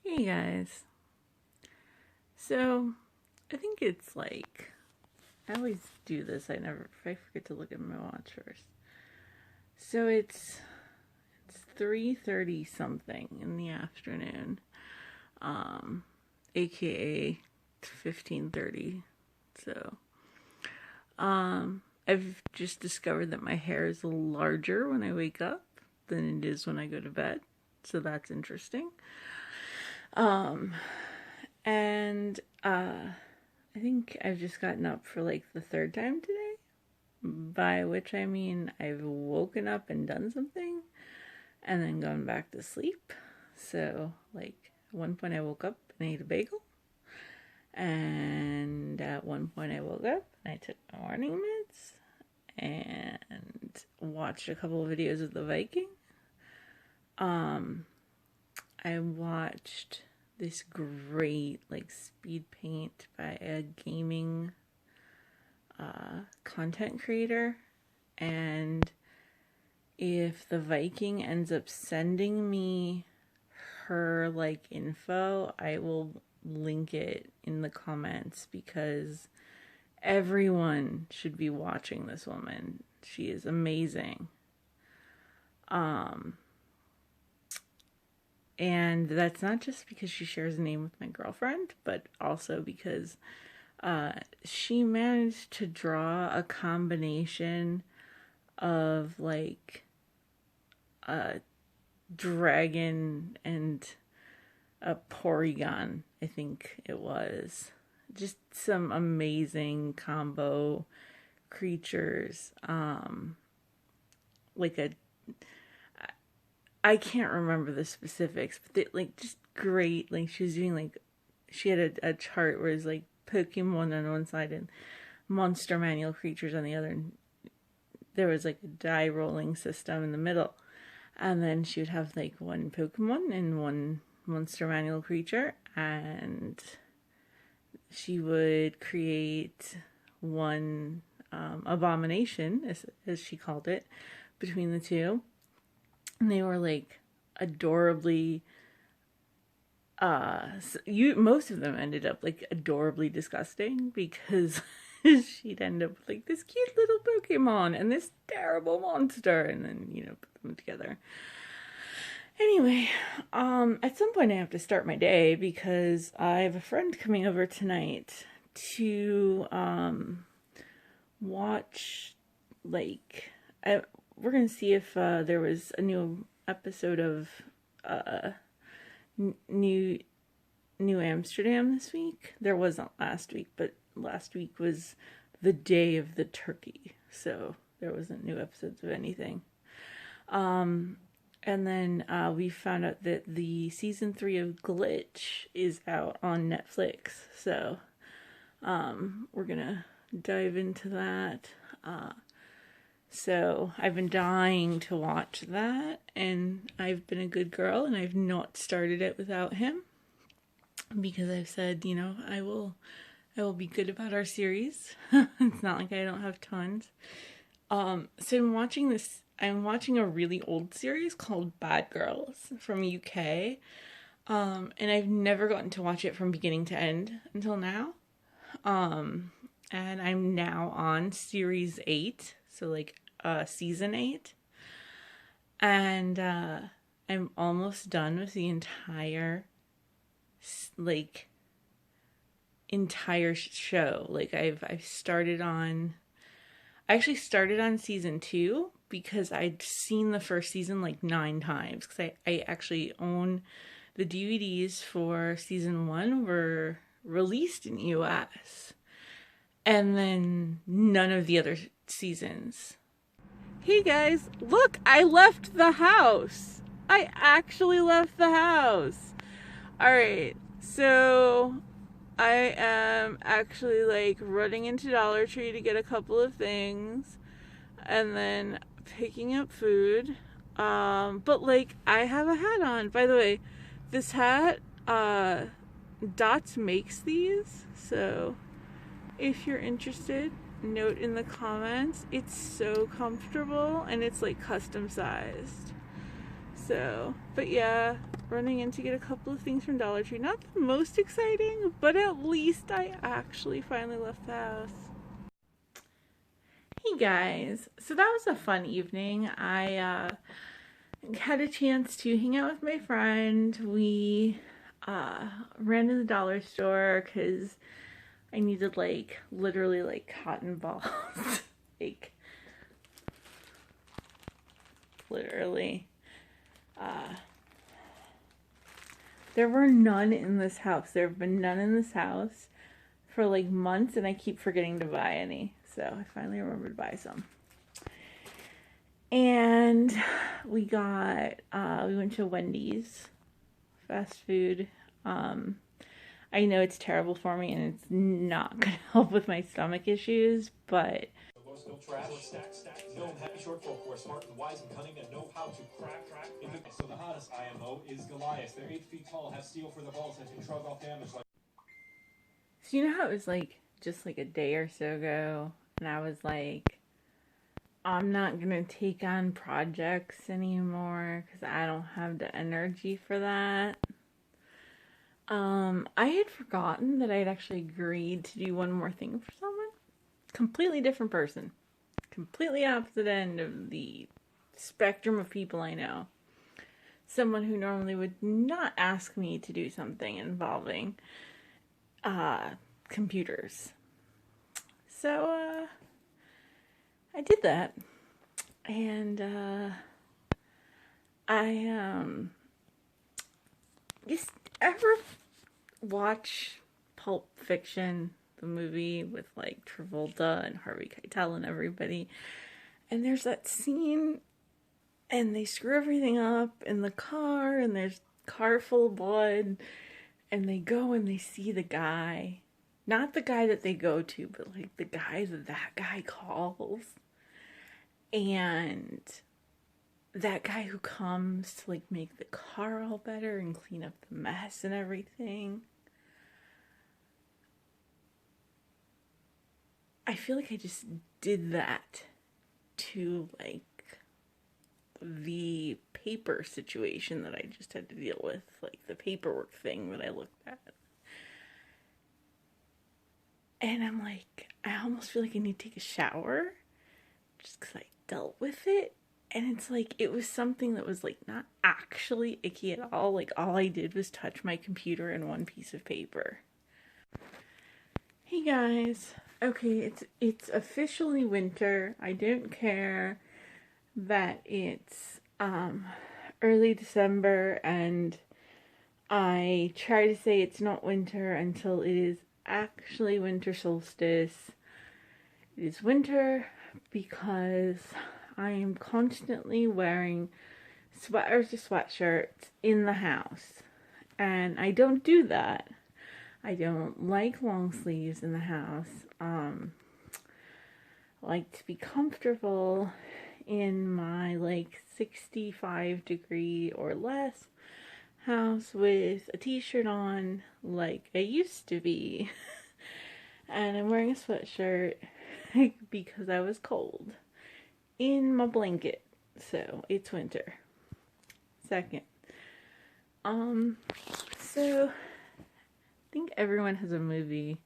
Hey guys. So, I think it's like, I always do this. I forget to look at my watch first. So it's 3:30 something in the afternoon. AKA 15:30. So, I've just discovered that my hair is larger when I wake up than it is when I go to bed. So that's interesting. And I think I've just gotten up for like the third time today, by which I mean I've woken up and done something and then gone back to sleep. So, like, at one point I woke up and ate a bagel, and at one point I woke up and I took my morning meds and watched a couple of videos of the Viking. I watched this great like speed paint by a gaming content creator, and if the Viking ends up sending me her like info, I will link it in the comments because everyone should be watching this woman. She is amazing. And that's not just because she shares a name with my girlfriend, but also because she managed to draw a combination of like a dragon and a Porygon, I think it was. Just some amazing combo creatures. I can't remember the specifics, but they, like, just great. Like, she was doing like, she had a chart where it was like Pokemon on one side and monster manual creatures on the other, and there was like a die rolling system in the middle, and then she would have like one Pokemon and one monster manual creature, and she would create one abomination, as she called it, between the two. And they were like adorably most of them ended up like adorably disgusting because she'd end up with like this cute little Pokemon and this terrible monster, and then put them together. Anyway, at some point I have to start my day because I have a friend coming over tonight to watch, like, we're gonna see if there was a new episode of New Amsterdam this week. There wasn't last week, but last week was the day of the turkey, so there wasn't new episodes of anything. And then we found out that the season 3 of Glitch is out on Netflix, so we're gonna dive into that. So I've been dying to watch that, and I've been a good girl, and I've not started it without him because I've said, I will be good about our series. It's not like I don't have tons. So I'm watching a really old series called Bad Girls from UK, and I've never gotten to watch it from beginning to end until now. And I'm now on series 8, so like season 8, and I'm almost done with the entire show. Like I actually started on season 2 because I'd seen the first season like 9 times, because I actually own the DVDs for season 1 were released in US, and then none of the other seasons. Hey guys, look, I left the house. I actually left the house. Alright, so I am actually like running into Dollar Tree to get a couple of things and then picking up food. But like, I have a hat on. By the way, this hat, Dots makes these, so if you're interested, note in the comments. It's so comfortable and it's like custom sized. So, but yeah, running in to get a couple of things from Dollar Tree. Not the most exciting, but at least I actually finally left the house. Hey guys, so that was a fun evening. I had a chance to hang out with my friend. We ran to the dollar store because I needed like literally like cotton balls. Like literally. There were none in this house. There have been none in this house for like months, and I keep forgetting to buy any. So I finally remembered to buy some. And we went to Wendy's fast food. I know it's terrible for me and it's not going to help with my stomach issues, but no trash, no heavy short folk who are smart and wise and cunning and know how to crack. So the hottest IMO is Goliath. They're 8 feet tall, have steel for their balls that can shrug off damage like... So you know how it was like just like a day or so ago, and I was like, I'm not gonna take on projects anymore because I don't have the energy for that. I had forgotten that I had actually agreed to do one more thing for someone. Completely different person. Completely opposite end of the spectrum of people I know. Someone who normally would not ask me to do something involving computers. So, I did that. And, just ever watch Pulp Fiction, the movie with like Travolta and Harvey Keitel and everybody? And there's that scene and they screw everything up in the car and there's a car full of blood and they go and they see the guy. Not the guy that they go to, but like the guy that guy calls. And that guy who comes to like make the car all better and clean up the mess and everything. I feel like I just did that to like the paper situation that I just had to deal with, like the paperwork thing that I looked at. And I'm like, I almost feel like I need to take a shower just because I dealt with it. And it's like, it was something that was like not actually icky at all. Like all I did was touch my computer and one piece of paper. Hey guys. Okay, it's officially winter. I don't care that it's early December and I try to say it's not winter until it is actually winter solstice. It is winter because I am constantly wearing sweaters or sweatshirts in the house. And I don't do that. I don't like long sleeves in the house. I like to be comfortable in my like 65 degree or less house with a t-shirt on like I used to be. And I'm wearing a sweatshirt because I was cold in my blanket. So it's winter. Second. So I think everyone has a movie.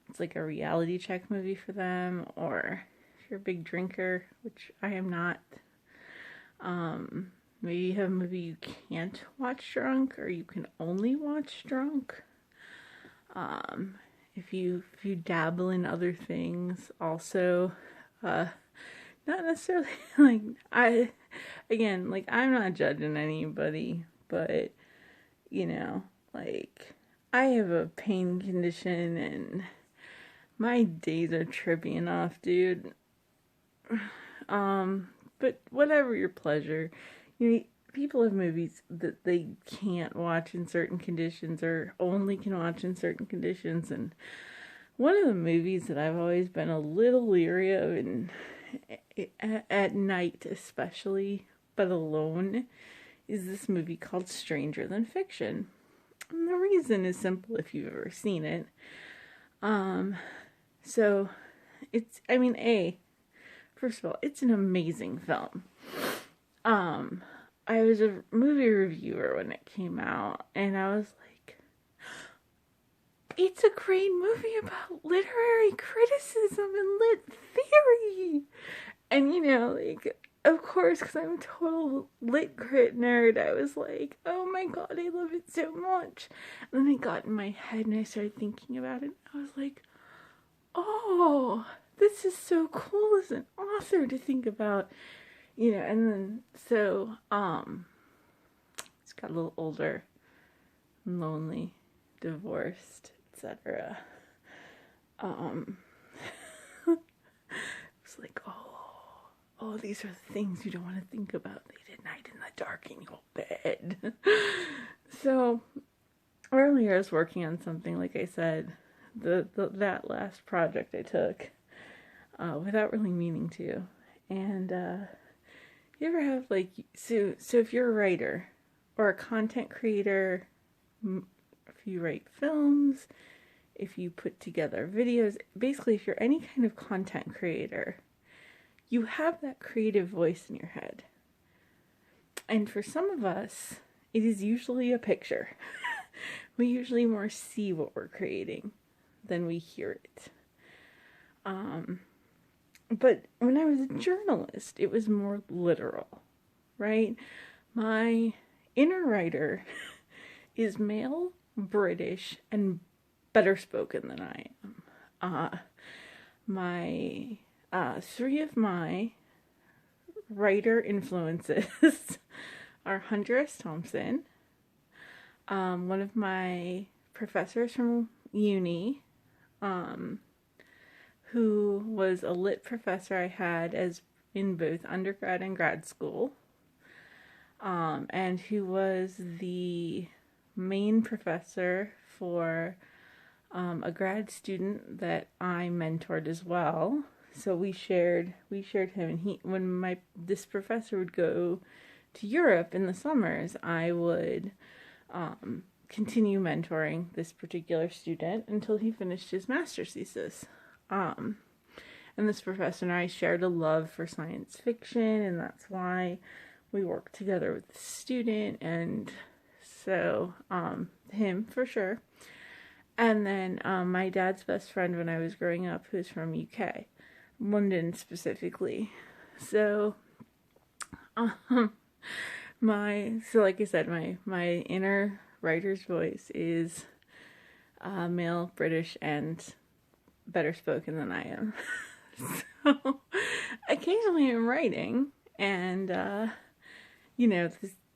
It's like a reality check movie for them, or if you're a big drinker, which I am not, maybe you have a movie you can't watch drunk, or you can only watch drunk. If you dabble in other things, also, not necessarily, like, I'm not judging anybody, but, you know, like, I have a pain condition, and my days are trippy enough, dude. But whatever your pleasure, you know, people have movies that they can't watch in certain conditions or only can watch in certain conditions, and one of the movies that I've always been a little leery of, and at night especially, but alone, is this movie called Stranger Than Fiction. And the reason is simple if you've ever seen it. So it's, I mean, first of all, it's an amazing film. I was a movie reviewer when it came out, and I was like, it's a great movie about literary criticism and lit theory. And, like, of course, because I'm a total lit crit nerd, I was like, oh my god, I love it so much. And then it got in my head, and I started thinking about it, and I was like, oh, this is so cool as an author to think about, and then, so, just got a little older, lonely, divorced, etc. It's like, oh, these are the things you don't want to think about late at night in the dark in your bed. So, earlier I was working on something, like I said, that last project I took, without really meaning to. And, you ever have, like, so if you're a writer, or a content creator, if you write films, if you put together videos, basically if you're any kind of content creator, you have that creative voice in your head. And for some of us, it is usually a picture. We usually more see what we're creating than we hear it. But when I was a journalist, it was more literal, right? My inner writer is male, British, and better spoken than I am. Three of my writer influences are Hunter S. Thompson, one of my professors from uni, who was a lit professor I had as in both undergrad and grad school, and who was the main professor for a grad student that I mentored as well. So we shared him, and when this professor would go to Europe in the summers, I would continue mentoring this particular student until he finished his master's thesis. And this professor and I shared a love for science fiction, and that's why we worked together with the student, and so him for sure. And then my dad's best friend when I was growing up, who's from UK, London specifically. So, like I said, my inner writer's voice is male, British, and better spoken than I am. So, occasionally I'm writing, and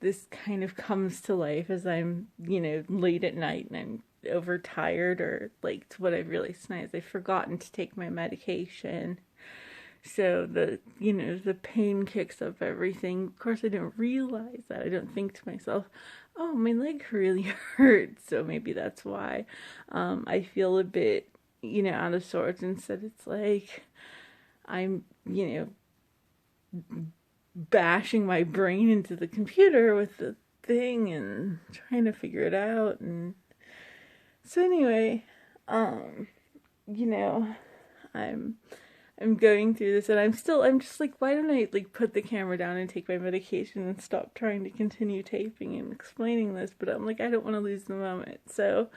this kind of comes to life as I'm late at night and I'm overtired, or like what I've realized tonight is I've forgotten to take my medication, so the pain kicks up everything. Of course I don't realize that. I don't think to myself, oh, my leg really hurts, so maybe that's why I feel a bit out of sorts. Instead it's like I'm bashing my brain into the computer with the thing and trying to figure it out. And so anyway, I'm going through this, and I'm just like, why don't I like put the camera down and take my medication and stop trying to continue taping and explaining this? But I'm like, I don't want to lose the moment. So,